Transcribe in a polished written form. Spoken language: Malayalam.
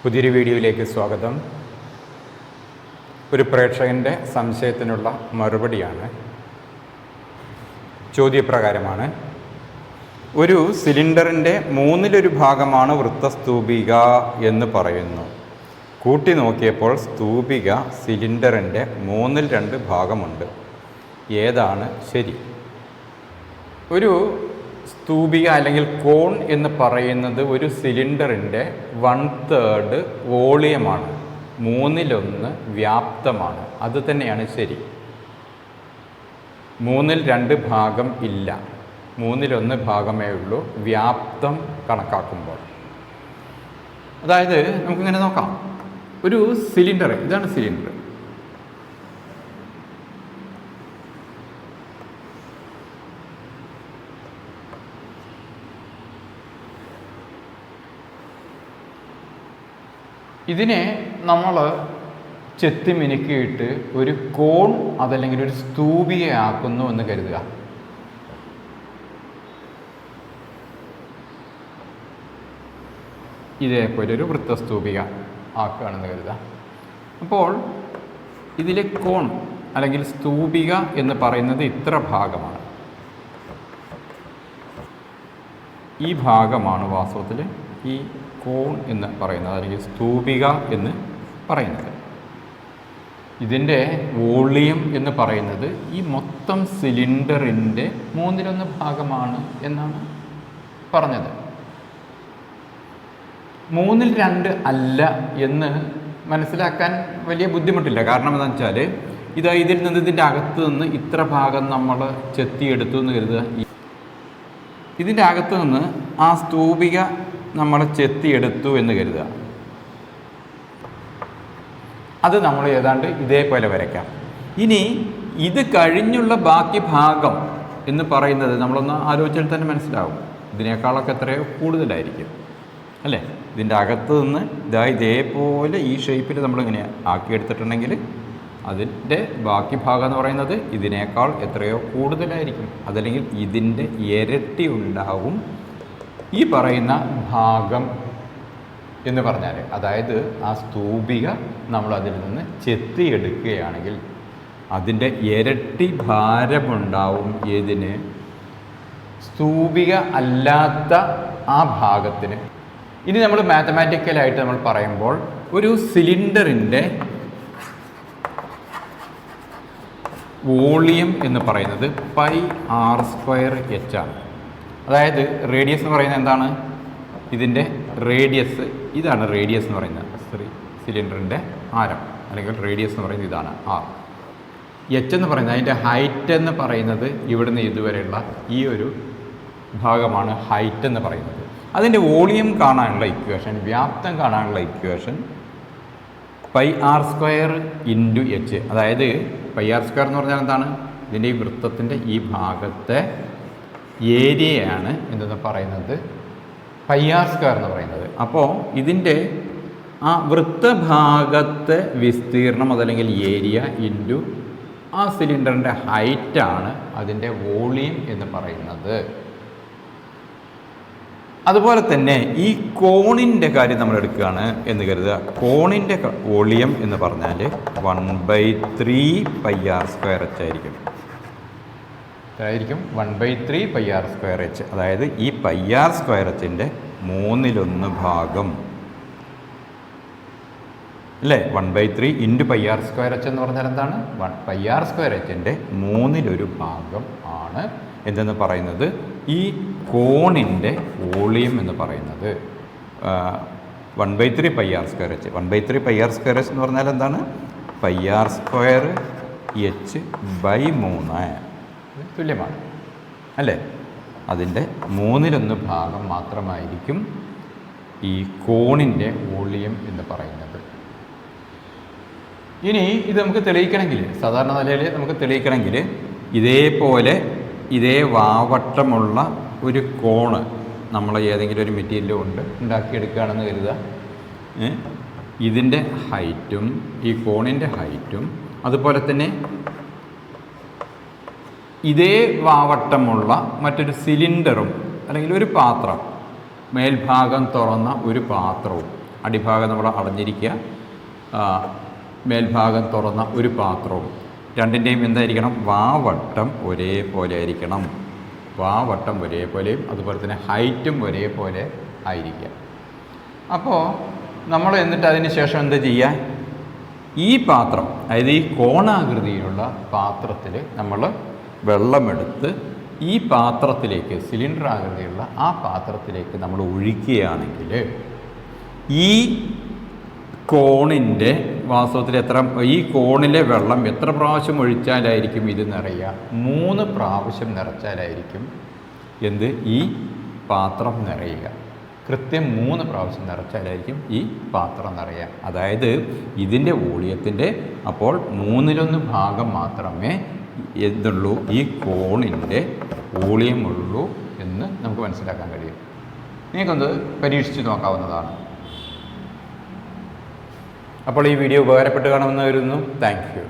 പുതിയൊരു വീഡിയോയിലേക്ക് സ്വാഗതം. ഒരു പ്രേക്ഷകൻ്റെ സംശയത്തിനുള്ള മറുപടിയാണ്. ചോദ്യപ്രകാരമാണ്: ഒരു സിലിണ്ടറിൻ്റെ മൂന്നിലൊരു ഭാഗമാണ് വൃത്തസ്തൂപിക എന്ന് പറയുന്നു. കൂട്ടി നോക്കിയപ്പോൾ സ്തൂപിക സിലിണ്ടറിൻ്റെ മൂന്നിൽ രണ്ട് ഭാഗമുണ്ട്. ഏതാണ് ശരി? ഒരു സ്തൂപിക അല്ലെങ്കിൽ കോൺ എന്ന് പറയുന്നത് ഒരു സിലിണ്ടറിൻ്റെ 1/3 വോളിയമാണ്, മൂന്നിലൊന്ന് വ്യാപ്തമാണ്. അത് തന്നെയാണ് ശരി. മൂന്നിൽ രണ്ട് ഭാഗം ഇല്ല, മൂന്നിലൊന്ന് ഭാഗമേ ഉള്ളൂ വ്യാപ്തം കണക്കാക്കുമ്പോൾ. അതായത് നമുക്കിങ്ങനെ നോക്കാം. ഒരു സിലിണ്ടർ, ഇതാണ് സിലിണ്ടർ. ഇതിനെ നമ്മൾ ചെത്തി മിനുക്കിയിട്ട് ഒരു കോൺ അതല്ലെങ്കിൽ ഒരു സ്തൂപികയാക്കുന്നു എന്ന് കരുതുക. ഇതേപോലെ ഒരു വൃത്തസ്തൂപിക ആക്കുകയാണെന്ന് കരുതുക. അപ്പോൾ ഇതിലെ കോൺ അല്ലെങ്കിൽ സ്തൂപിക എന്ന് പറയുന്നത് ഇത്ര ഭാഗമാണ്. ഈ ഭാഗമാണ് വാസ്തവത്തിൽ ഈ കോൺ എന്ന് പറയുന്നത് അല്ലെങ്കിൽ സ്തൂപിക എന്ന് പറയുന്നത്. ഇതിൻ്റെ വോളിയം എന്ന് പറയുന്നത് ഈ മൊത്തം സിലിണ്ടറിൻ്റെ മൂന്നിലൊന്ന് ഭാഗമാണ് എന്നാണ് പറഞ്ഞത്. മൂന്നിൽ രണ്ട് അല്ല എന്ന് മനസ്സിലാക്കാൻ വലിയ ബുദ്ധിമുട്ടില്ല. കാരണം എന്താണെന്ന് വെച്ചാൽ ഇതിൽ നിന്ന് ഇതിൻ്റെ അകത്ത് നിന്ന് ഇത്ര ഭാഗം നമ്മൾ ചെത്തിയെടുത്തു എന്ന് കരുതുക. ഇതിൻ്റെ അകത്ത് നിന്ന് ആ സ്തൂപിക നമ്മൾ ചെത്തിയെടുത്തു എന്ന് കരുതുക. അത് നമ്മൾ ഏതാണ്ട് ഇതേപോലെ വരയ്ക്കാം. ഇനി ഇത് കഴിഞ്ഞുള്ള ബാക്കി ഭാഗം എന്ന് പറയുന്നത് നമ്മളൊന്ന് ആലോചിച്ചാൽ തന്നെ മനസ്സിലാവും, ഇതിനേക്കാളൊക്കെ എത്രയോ കൂടുതലായിരിക്കും അല്ലേ? ഇതിൻ്റെ അകത്ത് നിന്ന് ഇതേപോലെ ഈ ഷേപ്പിൽ നമ്മളിങ്ങനെ ആക്കിയെടുത്തിട്ടുണ്ടെങ്കിൽ അതിൻ്റെ ബാക്കി ഭാഗം എന്ന് പറയുന്നത് ഇതിനേക്കാൾ എത്രയോ കൂടുതലായിരിക്കും. അതല്ലെങ്കിൽ ഇതിൻ്റെ ഇരട്ടി ഉണ്ടാവും ഈ പറയുന്ന ഭാഗം എന്ന് പറഞ്ഞാൽ. അതായത് ആ സ്തൂപിക നമ്മൾ അതിൽ നിന്ന് ചെത്തിയെടുക്കുകയാണെങ്കിൽ അതിൻ്റെ ഇരട്ടി ഭാരമുണ്ടാവും ഏതിന്? സ്തൂപിക അല്ലാത്ത ആ ഭാഗത്തിന്. ഇനി നമ്മൾ മാത്തമാറ്റിക്കലായിട്ട് നമ്മൾ പറയുമ്പോൾ ഒരു സിലിണ്ടറിൻ്റെ വോളിയം എന്ന് പറയുന്നത് πr²h ആണ്. അതായത് റേഡിയസ് എന്ന് പറയുന്നത് എന്താണ്? ഇതിൻ്റെ റേഡിയസ്, ഇതാണ് റേഡിയസ് എന്ന് പറയുന്നത്. സിലിണ്ടറിൻ്റെ ആരം അല്ലെങ്കിൽ റേഡിയസ് എന്ന് പറയുന്നത് ഇതാണ് r. h എന്ന് പറയുന്നത് അതിൻ്റെ ഹൈറ്റ് എന്ന് പറയുന്നത് ഇവിടുന്ന് ഇതുവരെയുള്ള ഈ ഒരു ഭാഗമാണ് ഹൈറ്റ് എന്ന് പറയുന്നത്. അതിൻ്റെ വോളിയം കാണാനുള്ള ഇക്വേഷൻ, വ്യാപ്തം കാണാനുള്ള ഇക്വേഷൻ πr² × h. അതായത് πr² എന്ന് പറഞ്ഞാൽ എന്താണ്? ഇതിൻ്റെ ഈ വൃത്തത്തിൻ്റെ ഈ ഭാഗത്തെ ഏരിയയാണ് എന്തെന്ന് പറയുന്നത് πr² എന്ന് പറയുന്നത്. അപ്പോൾ ഇതിൻ്റെ ആ വൃത്തഭാഗത്തെ വിസ്തീർണം അതല്ലെങ്കിൽ ഏരിയ ഇൻറ്റു ആ സിലിണ്ടറിൻ്റെ ഹൈറ്റാണ് അതിൻ്റെ വോളിയം എന്ന് പറയുന്നത്. അതുപോലെ തന്നെ ഈ കോണിൻ്റെ കാര്യം നമ്മൾ എടുക്കുകയാണ് എന്ന് കരുതുക. കോണിൻ്റെ വോളിയം എന്ന് പറഞ്ഞാൽ 1/3 πr²h ആയിരിക്കും. അതായിരിക്കും 1/3 πr²h. അതായത് ഈ πr²hൻ്റെ മൂന്നിലൊന്ന് ഭാഗം അല്ലേ? 1/3 × πr²h എന്ന് പറഞ്ഞാൽ എന്താണ്? πr²hൻ്റെ മൂന്നിലൊരു ഭാഗം ആണ് എന്തെന്ന് പറയുന്നത് ഈ കോണിൻ്റെ വോളിയം എന്ന് പറയുന്നത്. 1/3 πr²h. 1/3 πr² എന്ന് പറഞ്ഞാൽ എന്താണ്? πr²h/3 തുല്യമാണ് അല്ലേ? അതിൻ്റെ മൂന്നിലൊന്ന് ഭാഗം മാത്രമായിരിക്കും ഈ കോണിൻ്റെ വോളിയം എന്ന് പറയുന്നത്. ഇനി ഇത് നമുക്ക് തെളിയിക്കണമെങ്കിൽ, സാധാരണ നിലയിൽ നമുക്ക് തെളിയിക്കണമെങ്കിൽ ഇതേപോലെ ഇതേ വാവട്ടമുള്ള ഒരു കോണ് നമ്മൾ ഏതെങ്കിലും ഒരു മെറ്റീരിയൽ കൊണ്ട് ഉണ്ടാക്കിയെടുക്കുകയാണെന്ന് കരുതുക. ഇതിൻ്റെ ഹൈറ്റും ഈ കോണിൻ്റെ ഹൈറ്റും അതുപോലെ തന്നെ ഇതേ വാവട്ടമുള്ള മറ്റൊരു സിലിണ്ടറും അല്ലെങ്കിൽ ഒരു പാത്രം, മേൽഭാഗം തുറന്ന ഒരു പാത്രവും അടിഭാഗം നമ്മൾ അടഞ്ഞിരിക്കുക, മേൽഭാഗം തുറന്ന ഒരു പാത്രവും. രണ്ടിൻ്റെയും എന്തായിരിക്കണം? വാവട്ടം ഒരേപോലെ ആയിരിക്കണം. വാവട്ടം ഒരേപോലെയും അതുപോലെ തന്നെ ഹൈറ്റും ഒരേപോലെ ആയിരിക്കുക. അപ്പോൾ നമ്മൾ എന്നിട്ട് അതിന് ശേഷം എന്താ ചെയ്യുക? ഈ പാത്രം, അതായത് ഈ കോണാകൃതിയിലുള്ള പാത്രത്തിൽ നമ്മൾ വെള്ളമെടുത്ത് ഈ പാത്രത്തിലേക്ക്, സിലിണ്ടർ ആകൃതിയുള്ള ആ പാത്രത്തിലേക്ക് നമ്മൾ ഒഴിക്കുകയാണെങ്കിൽ ഈ കോണിൻ്റെ വാസ്തവത്തിൽ ഈ കോണിലെ വെള്ളം എത്ര പ്രാവശ്യം ഒഴിച്ചാലായിരിക്കും ഇത് നിറയുക? 3 പ്രാവശ്യം നിറച്ചാലായിരിക്കും ഈ പാത്രം നിറയുക. കൃത്യം 3 പ്രാവശ്യം നിറച്ചാലായിരിക്കും ഈ പാത്രം നിറയുക. അതായത് ഇതിൻ്റെ വോളിയത്തിൻ്റെ അപ്പോൾ 1/3 ഭാഗം മാത്രമേ എന്തുള്ളൂ? ഈ കോണിൻ്റെ വോളിയം ഉള്ളൂ എന്ന് നമുക്ക് മനസ്സിലാക്കാൻ കഴിയും. നിങ്ങൾക്കൊന്ന് പരീക്ഷിച്ച് നോക്കാവുന്നതാണ്. അപ്പോൾ ഈ വീഡിയോ ഉപകാരപ്പെട്ട് കാണുമെന്ന് കരുതുന്നു. Thank you.